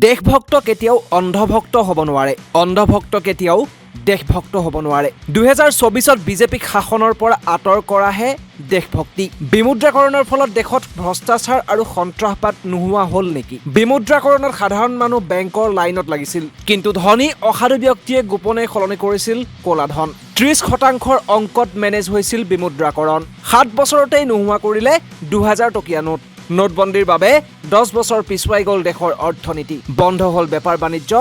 দেশভক্ত কেতিয়াও অন্ধভক্ত হ'ব নোৱাৰে, অন্ধভক্ত কেতিয়াও দেশভক্ত হ'ব নোৱাৰে। 2024ত বিজেপিক শাসনৰ পৰা আঁতৰ কৰাহে দেশভক্তি। বিমুদ্ৰাকৰণৰ ফলত দেশত ভ্ৰষ্টাচাৰ আৰু সন্ত্ৰাসবাদ নোহোৱা হ'ল নেকি? বিমুদ্ৰাকৰণত সাধাৰণ মানুহ বেংকৰ লাইনত লাগিছিল, কিন্তু ধনী অসাধু ব্যক্তিয়ে গোপনে সলনি কৰিছিল ক'লা ধন। 30% অংকত মেনেজ হৈছিল বিমুদ্ৰাকৰণ। 7 বছৰতেই নোহোৱা কৰিলে 2000 টকীয়া নোট। নোটবন্দীৰ বাবে 10 বছৰ পিছুৱাই গ'ল দেশৰ অৰ্থনীতি। বন্ধ হ'ল বেপাৰ বাণিজ্য,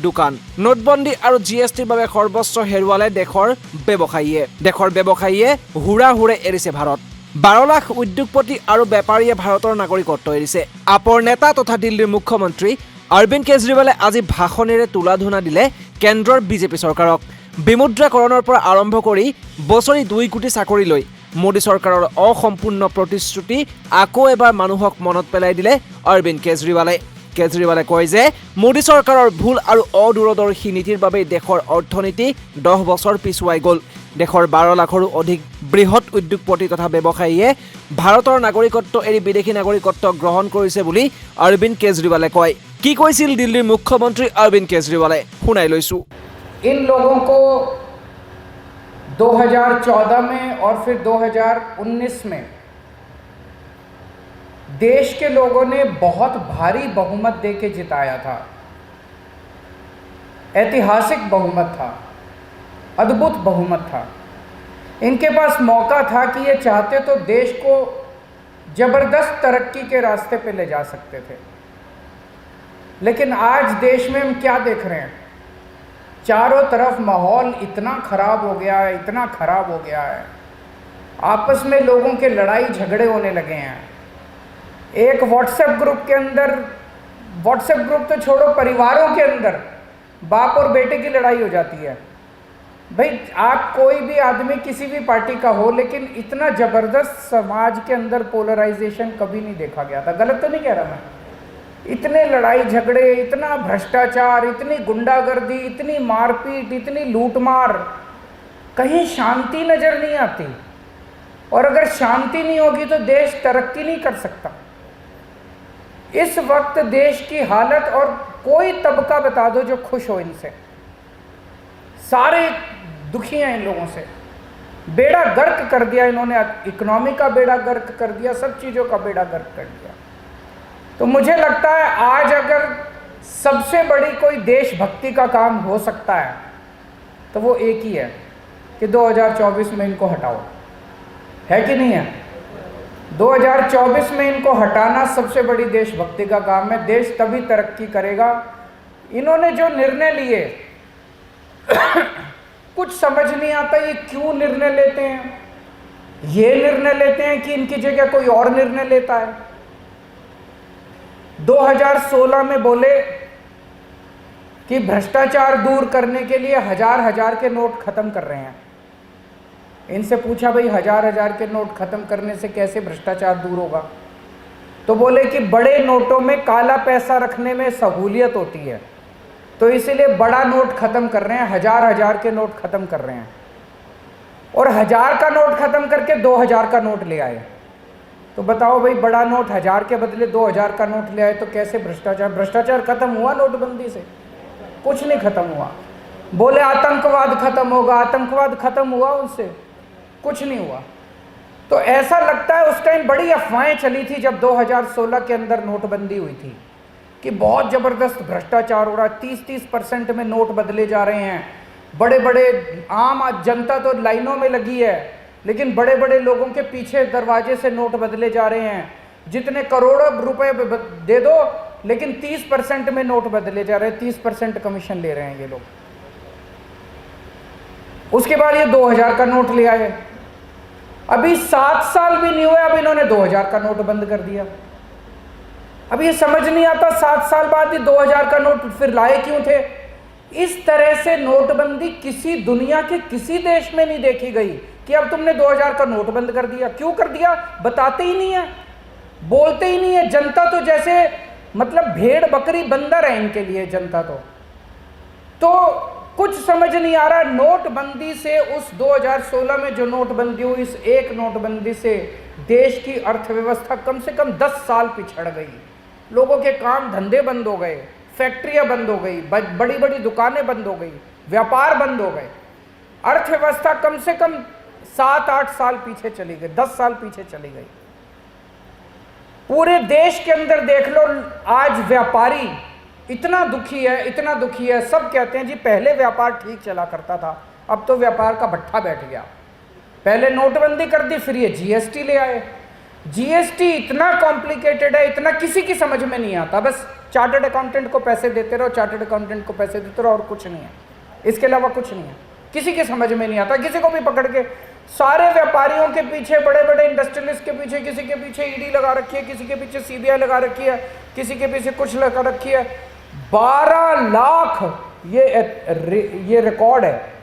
দোকান। নোটবন্দী আৰু GSTৰ বাবে সৰ্বস্ব হেৰুৱালে দেশৰ ব্যৱসায়ীয়ে হুৰে এৰিছে ভাৰত। 12 লাখ উদ্যোগপতি আৰু বেপাৰীয়ে ভাৰতৰ নাগৰিকত্ব এৰিছে। আপৰ নেতা তথা দিল্লীৰ মুখ্যমন্ত্ৰী অৰবিন্দ কেজৰিৱালে আজি ভাষণেৰে তোলা-ধোনা দিলে কেন্দ্ৰৰ বিজেপি চৰকাৰক। বিমুদ্ৰাকৰণৰ পৰা আৰম্ভ কৰি বছৰি 2 কোটি চাকৰিলৈ মোদী চৰকাৰৰ অসম্পূৰ্ণ প্ৰতিশ্ৰুতি আকৌ এবাৰ মানুহক মনত পেলাই দিলে অৰবিন্দ কেজৰিৱালে কয় যে মোদী চৰকাৰৰ ভুল আৰু অদূৰদৰ্শী নীতিৰ বাবেই দেশৰ অৰ্থনীতি 10 বছৰ পিছুৱাই গ'ল। দেশৰ 12 লাখৰো অধিক বৃহৎ উদ্যোগপতি তথা ব্যৱসায়ীয়ে ভাৰতৰ নাগৰিকত্ব এৰি বিদেশী নাগৰিকত্ব গ্ৰহণ কৰিছে বুলি অৰবিন্দ কেজৰিৱালে কয়। কি কৈছিল দিল্লীৰ মুখ্যমন্ত্ৰী অৰবিন্দ কেজৰিৱালে, শুনাই লৈছো। इन लोगों को 2014 में और फिर 2019 में देश के लोगों ने बहुत भारी बहुमत देके जिताया था। ऐतिहासिक बहुमत था, अद्भुत बहुमत था। इनके पास मौका था कि ये चाहते तो देश को जबरदस्त तरक्की के रास्ते पे ले जा सकते थे। लेकिन आज देश में हम क्या देख रहे हैं? चारों तरफ माहौल इतना खराब हो गया है, आपस में लोगों के लड़ाई झगड़े होने लगे हैं। एक व्हाट्सएप ग्रुप के अंदर, व्हाट्सएप ग्रुप तो छोड़ो, परिवारों के अंदर बाप और बेटे की लड़ाई हो जाती है। भाई आप कोई भी आदमी किसी भी पार्टी का हो, लेकिन इतना ज़बरदस्त समाज के अंदर पोलराइजेशन कभी नहीं देखा गया था। गलत तो नहीं कह रहा मैं? इतने लड़ाई झगड़े, इतना भ्रष्टाचार, इतनी गुंडागर्दी, इतनी मारपीट, इतनी लूटमार, कहीं शांति नज़र नहीं आती। और अगर शांति नहीं होगी तो देश तरक्की नहीं कर सकता। इस वक्त देश की हालत, और कोई तबका बता दो जो खुश हो इनसे, सारे दुखी हैं इन लोगों से। बेड़ा गर्क कर दिया इन्होंने, इकोनॉमी का बेड़ा गर्क कर दिया, सब चीज़ों का बेड़ा गर्क कर दिया। तो मुझे लगता है आज अगर सबसे बड़ी कोई देशभक्ति का काम हो सकता है तो वो एक ही है कि 2024 में इनको हटाओ। है कि नहीं है? 2024 में इनको हटाना सबसे बड़ी देशभक्ति का काम है। देश तभी तरक्की करेगा। इन्होंने जो निर्णय लिए कुछ समझ नहीं आता, ये क्यों निर्णय लेते हैं। ये निर्णय लेते हैं कि इनकी जगह कोई और निर्णय लेता है। 2016 में बोले कि भ्रष्टाचार दूर करने के लिए हजार के नोट खत्म कर रहे हैं। इनसे पूछा भाई हजार के नोट खत्म करने से कैसे भ्रष्टाचार दूर होगा? तो बोले कि बड़े नोटों में काला पैसा रखने में सहूलियत होती है, तो इसीलिए बड़ा नोट खत्म कर रहे हैं, हजार के नोट खत्म कर रहे हैं। और 1000 का नोट खत्म करके 2000 का नोट ले आए। तो बताओ भाई, बड़ा नोट 1000 के बदले 2000 का नोट ले आए तो कैसे भ्रष्टाचार खत्म हुआ नोटबंदी से? कुछ नहीं खत्म हुआ। बोले आतंकवाद खत्म होगा, आतंकवाद खत्म हुआ उनसे? कुछ नहीं हुआ। तो ऐसा लगता है उस टाइम बड़ी अफवाहें चली थी जब 2016 के अंदर नोटबंदी हुई थी कि बहुत ज़बरदस्त भ्रष्टाचार हो रहा है, 30% में नोट बदले जा रहे हैं। बड़े आम जनता तो लाइनों में लगी है, लेकिन बड़े लोगों के पीछे दरवाजे से नोट बदले जा रहे हैं। जितने करोड़ों रुपए दे दो, लेकिन 30% में नोट बदले जा रहे हैं, 30% कमीशन ले रहे हैं ये लोग। उसके बाद ये 2000 का नोट ले आए। अभी 7 साल भी नहीं हुए, अब इन्होंने 2000 का नोट बंद कर दिया। अब ये समझ नहीं आता 7 साल बाद ये 2000 का नोट फिर लाए क्यों थे? इस तरह से नोटबंदी किसी दुनिया के किसी देश में नहीं देखी गई कि अब तुमने 2000 का नोट बंद कर दिया। क्यों कर दिया? बताते ही नहीं है, बोलते ही नहीं है। जनता तो जैसे मतलब भेड़ बकरी बंदर है इनके लिए जनता तो कुछ समझ नहीं आ रहा। नोटबंदी से, उस 2016 में जो नोटबंदी हुई, इस एक नोटबंदी से देश की अर्थव्यवस्था कम से कम 10 साल पिछड़ गई। लोगों के काम धंधे बंद हो गए, फैक्ट्रियां बंद हो गई, बड़ी बड़ी दुकानें बंद हो गई, व्यापार बंद हो गए, अर्थव्यवस्था कम से कम 7-8 साल पीछे चली गई, 10 साल पीछे चली गई। पूरे देश के अंदर देख लो, आज व्यापारी इतना दुखी है, इतना दुखी है। सब कहते हैं जी पहले व्यापार ठीक चला करता था, अब तो व्यापार का भट्ठा बैठ गया। पहले नोटबंदी कर दी, फिर ये जीएसटी ले आए। जीएसटी इतना कॉम्प्लिकेटेड है, इतना किसी की समझ में नहीं आता। बस चार्टर्ड अकाउंटेंट को पैसे देते रहो, चार्टर्ड अकाउंटेंट को पैसे देते रहो, और कुछ नहीं है, इसके अलावा कुछ नहीं है। किसी की समझ में नहीं आता। किसी को भी पकड़ के, सारे व्यापारियों के पीछे, बड़े बड़े इंडस्ट्रियलिस्ट के पीछे, किसी के पीछे ईडी लगा रखी है, किसी के पीछे सीबीआई लगा रखी है, किसी के पीछे कुछ लगा रखी है। 12 लाख ये रिकॉर्ड है।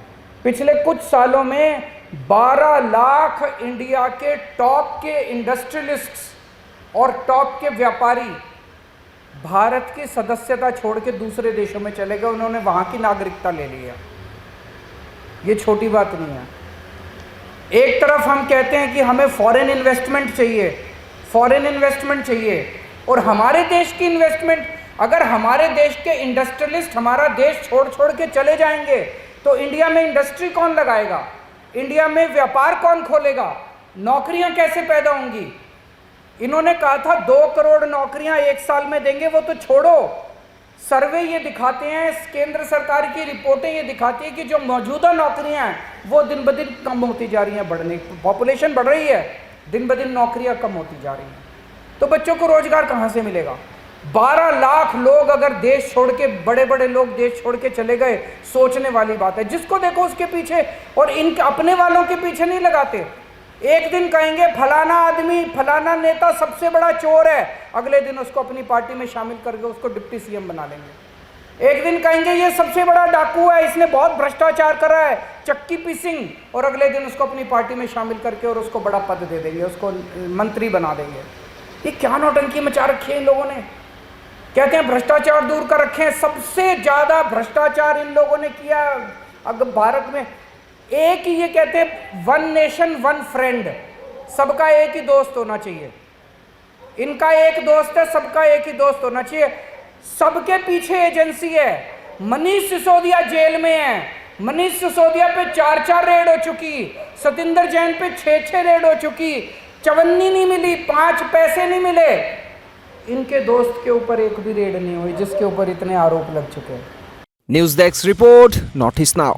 पिछले कुछ सालों में 12 लाख इंडिया के टॉप के इंडस्ट्रियलिस्ट्स और टॉप के व्यापारी भारत की सदस्यता छोड़ के दूसरे देशों में चले गए। उन्होंने वहां की नागरिकता ले ली है। ये छोटी बात नहीं है। एक तरफ हम कहते हैं कि हमें फॉरेन इन्वेस्टमेंट चाहिए, फॉरेन इन्वेस्टमेंट चाहिए, और हमारे देश की इन्वेस्टमेंट, अगर हमारे देश के इंडस्ट्रियलिस्ट हमारा देश छोड़ छोड़ के चले जाएंगे तो इंडिया में इंडस्ट्री कौन लगाएगा, इंडिया में व्यापार कौन खोलेगा, नौकरियां कैसे पैदा होंगी। इन्होंने कहा था 2 करोड़ नौकरियां 1 साल में देंगे, वो तो छोड़ो, सर्वे ये दिखाते हैं, केंद्र सरकार की रिपोर्टें ये दिखाती है कि जो मौजूदा नौकरियां हैं वो दिन ब दिन कम होती जा रही हैं। बढ़ने, पॉपुलेशन बढ़ रही है, दिन ब दिन नौकरियां कम होती जा रही हैं, तो बच्चों को रोजगार कहाँ से मिलेगा। 12 लाख लोग अगर देश छोड़ के, बड़े बड़े लोग देश छोड़ के चले गए, सोचने वाली बात है। जिसको देखो उसके पीछे, और इनके अपने वालों के पीछे नहीं लगाते। एक दिन कहेंगे फलाना आदमी, फलाना नेता सबसे बड़ा चोर है, अगले दिन उसको अपनी पार्टी में शामिल करके उसको डिप्टी सीएम बना लेंगे। एक दिन कहेंगे ये सबसे बड़ा डाकू है, इसने बहुत भ्रष्टाचार करा है, चक्की पिसिंग, और अगले दिन उसको अपनी पार्टी में शामिल करके और उसको बड़ा पद दे देंगे, उसको मंत्री बना देंगे। ये क्या नौटंकी मचा रखी है इन लोगों ने। कहते हैं भ्रष्टाचार दूर कर रखे हैं। सबसे ज्यादा भ्रष्टाचार इन लोगों ने किया अगर भारत में। एक ही ये कहते हैं 1 नेशन 1 फ्रेंड, सबका एक ही दोस्त होना चाहिए। इनका एक दोस्त है, सबका एक ही दोस्त होना चाहिए। सबके पीछे एजेंसी है। मनीष सिसोदिया जेल में है, मनीष सिसोदिया पे 4-4 रेड हो चुकी, सतिंदर जैन पे 6-6 रेड हो चुकी, चवन्नी नहीं मिली, 5 पैसे नहीं मिले। इनके दोस्त के ऊपर एक भी रेड नहीं हुई जिसके ऊपर इतने आरोप लग चुके हैं। News desk report, north east now.